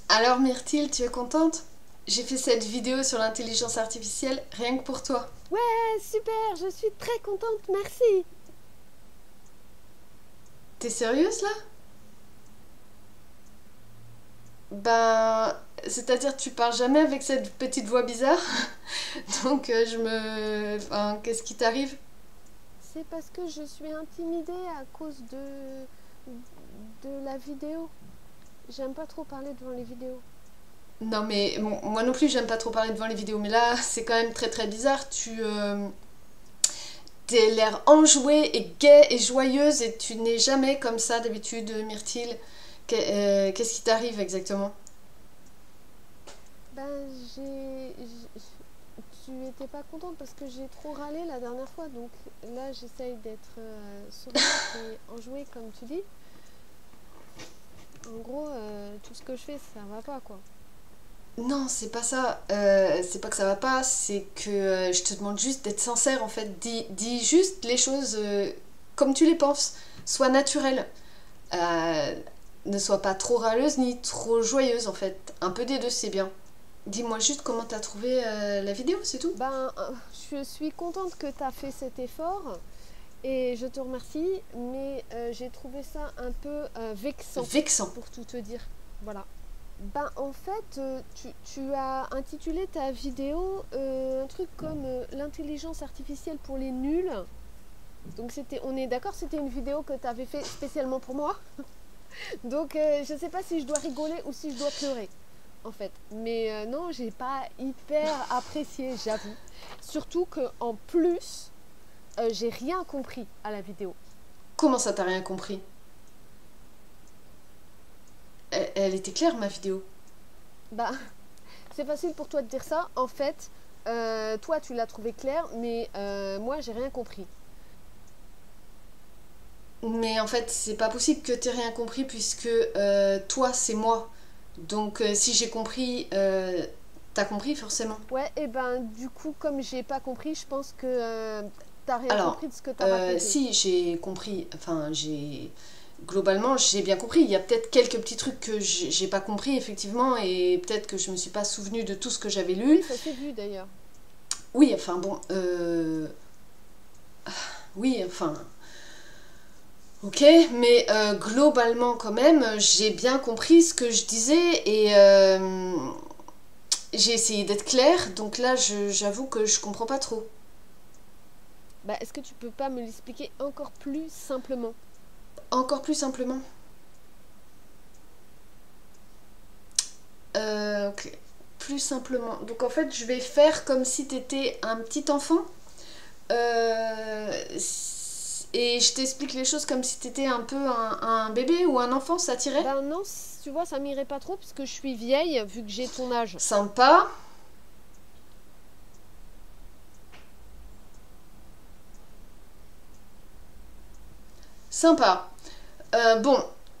Alors Myrtille, tu es contente? J'ai fait cette vidéo sur l'intelligence artificielle rien que pour toi. Ouais, super, je suis très contente, merci. T'es sérieuse là? Ben, c'est-à-dire tu parles jamais avec cette petite voix bizarre? Donc Enfin, qu'est-ce qui t'arrive? C'est parce que je suis intimidée à cause de la vidéo. J'aime pas trop parler devant les vidéos. Non mais bon, moi non plus j'aime pas trop parler devant les vidéos, mais là c'est quand même très très bizarre. T'as l'air enjouée et gaie et joyeuse et tu n'es jamais comme ça d'habitude, Myrtille. Qu'est-ce qui t'arrive exactement? Ben, tu étais pas contente parce que j'ai trop râlé la dernière fois, donc là j'essaye d'être souriante et enjouée comme tu dis. En gros, tout ce que je fais, ça va pas quoi. Non, c'est pas ça. C'est pas que ça va pas, c'est que je te demande juste d'être sincère en fait. Dis juste les choses comme tu les penses. Sois naturelle. Euh, Ne sois pas trop râleuse ni trop joyeuse en fait. Un peu des deux, c'est bien. Dis-moi juste comment t'as trouvé la vidéo, c'est tout. Ben, je suis contente que tu as fait cet effort et je te remercie, mais j'ai trouvé ça un peu vexant Vexant. pour tout te dire. Voilà. Ben, en fait, tu as intitulé ta vidéo un truc comme l'intelligence artificielle pour les nuls. Donc on est d'accord, c'était une vidéo que tu avais fait spécialement pour moi. Donc je sais pas si je dois rigoler ou si je dois pleurer en fait. Mais non, j'ai pas hyper apprécié, j'avoue. Surtout que en plus, j'ai rien compris à la vidéo. Comment ça t'as rien compris? Elle était claire ma vidéo. Bah, c'est facile pour toi de dire ça. En fait, toi tu l'as trouvé clair, mais moi j'ai rien compris. Mais en fait, c'est pas possible que t'aies rien compris puisque toi, c'est moi. Donc si j'ai compris, t'as compris forcément. Ouais, et ben du coup, comme j'ai pas compris, je pense que t'as rien Alors, compris de ce que t'as raconté. si j'ai compris, enfin j'ai... Globalement, j'ai bien compris. Il y a peut-être quelques petits trucs que j'ai pas compris, effectivement, et peut-être que je me suis pas souvenu de tout ce que j'avais lu. Oui, ça s'est vu d'ailleurs. Oui, enfin bon, oui, enfin, ok, mais globalement quand même, j'ai bien compris ce que je disais et j'ai essayé d'être claire, donc là, j'avoue que je comprends pas trop. Bah, est-ce que tu peux pas me l'expliquer encore plus simplement? Encore plus simplement. Ok. Plus simplement. Donc en fait, je vais faire comme si t'étais un petit enfant. Et je t'explique les choses comme si t'étais un peu un bébé ou un enfant, ça t'irait? Ben non, tu vois, ça m'irait pas trop puisque je suis vieille vu que j'ai ton âge. Sympa. Sympa. Bon,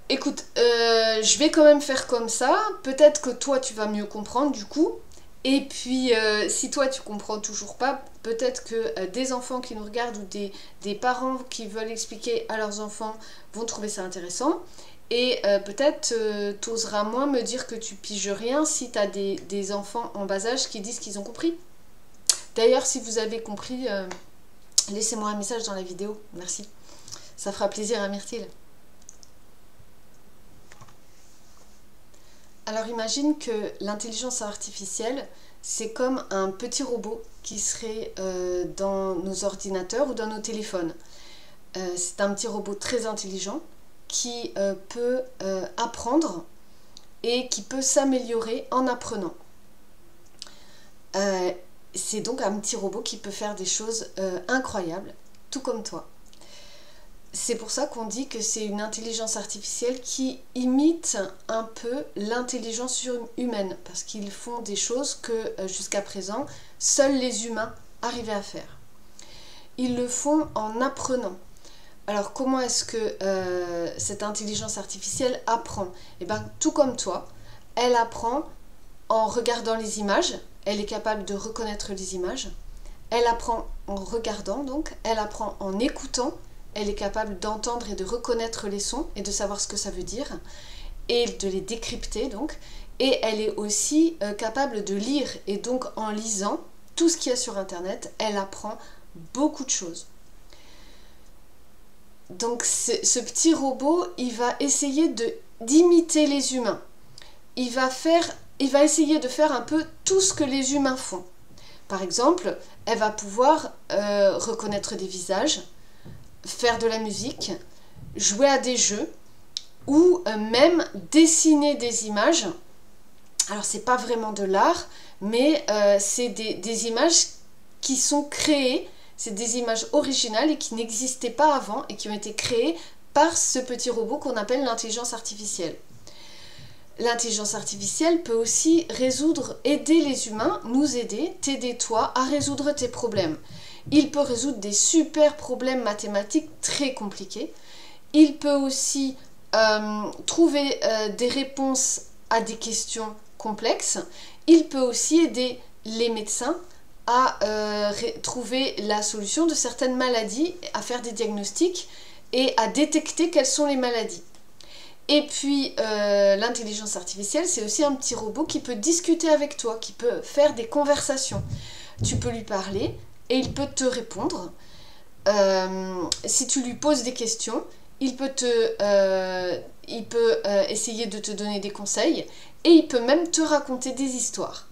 écoute, je vais quand même faire comme ça. Peut-être que toi, tu vas mieux comprendre du coup. Et puis, si toi, tu comprends toujours pas, peut-être que des enfants qui nous regardent ou des parents qui veulent expliquer à leurs enfants vont trouver ça intéressant. Et peut-être t'oseras moins me dire que tu piges rien si t'as des enfants en bas âge qui disent qu'ils ont compris. D'ailleurs, si vous avez compris, laissez-moi un message dans la vidéo. Merci. Ça fera plaisir à Myrtille. Alors imagine que l'intelligence artificielle, c'est comme un petit robot qui serait dans nos ordinateurs ou dans nos téléphones. C'est un petit robot très intelligent qui peut apprendre et qui peut s'améliorer en apprenant. Euh, c'est donc un petit robot qui peut faire des choses incroyables, tout comme toi. C'est pour ça qu'on dit que c'est une intelligence artificielle qui imite un peu l'intelligence humaine, parce qu'ils font des choses que jusqu'à présent, seuls les humains arrivaient à faire. Ils le font en apprenant. Alors comment est-ce que cette intelligence artificielle apprend? Eh bien, tout comme toi, elle apprend en regardant les images, elle est capable de reconnaître les images, elle apprend en regardant donc, elle apprend en écoutant, elle est capable d'entendre et de reconnaître les sons et de savoir ce que ça veut dire et de les décrypter donc, et elle est aussi capable de lire. Et donc en lisant tout ce qu'il y a sur Internet, elle apprend beaucoup de choses. Donc ce petit robot, il va essayer d'imiter les humains. Il va essayer de faire un peu tout ce que les humains font. Par exemple, elle va pouvoir reconnaître des visages, faire de la musique, jouer à des jeux ou même dessiner des images. Alors c'est pas vraiment de l'art, mais c'est des images qui sont créées, c'est des images originales et qui n'existaient pas avant et qui ont été créées par ce petit robot qu'on appelle l'intelligence artificielle. L'intelligence artificielle peut aussi aider les humains, nous aider, t'aider toi à résoudre tes problèmes. Il peut résoudre des super problèmes mathématiques très compliqués. Il peut aussi trouver des réponses à des questions complexes. Il peut aussi aider les médecins à trouver la solution de certaines maladies, à faire des diagnostics et à détecter quelles sont les maladies. Et puis l'intelligence artificielle, c'est aussi un petit robot qui peut discuter avec toi, qui peut faire des conversations. Tu peux lui parler et il peut te répondre. Si tu lui poses des questions, il peut essayer de te donner des conseils et il peut même te raconter des histoires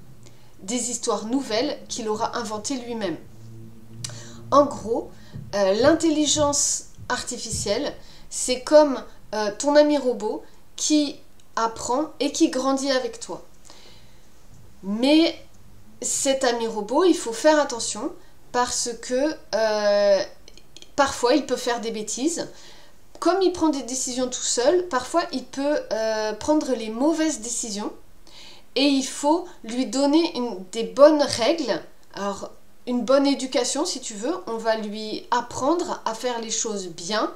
nouvelles qu'il aura inventées lui-même. En gros, l'intelligence artificielle, c'est comme ton ami robot qui apprend et qui grandit avec toi. Mais cet ami robot, il faut faire attention parce que parfois il peut faire des bêtises. Comme il prend des décisions tout seul, parfois il peut prendre les mauvaises décisions et il faut lui donner des bonnes règles. Alors, une bonne éducation si tu veux, on va lui apprendre à faire les choses bien.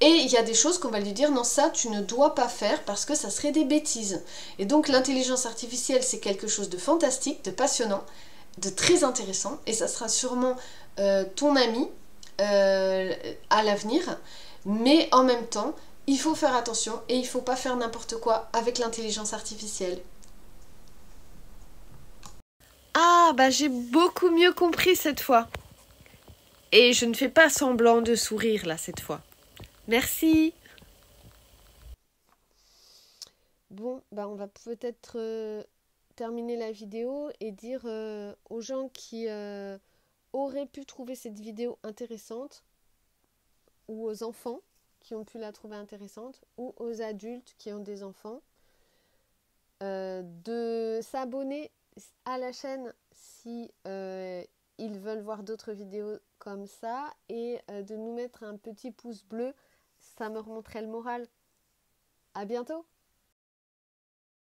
Et il y a des choses qu'on va lui dire, non, ça tu ne dois pas faire parce que ça serait des bêtises. Et donc l'intelligence artificielle, c'est quelque chose de fantastique, de passionnant, de très intéressant. Et ça sera sûrement ton ami à l'avenir. Mais en même temps, il faut faire attention et il ne faut pas faire n'importe quoi avec l'intelligence artificielle. Ah, bah j'ai beaucoup mieux compris cette fois. Et je ne fais pas semblant de sourire là cette fois. Merci. Bon, bah on va peut-être terminer la vidéo et dire aux gens qui auraient pu trouver cette vidéo intéressante, ou aux enfants qui ont pu la trouver intéressante, ou aux adultes qui ont des enfants, de s'abonner à la chaîne si ils veulent voir d'autres vidéos comme ça, et de nous mettre un petit pouce bleu, ça me remonterait le moral. À bientôt!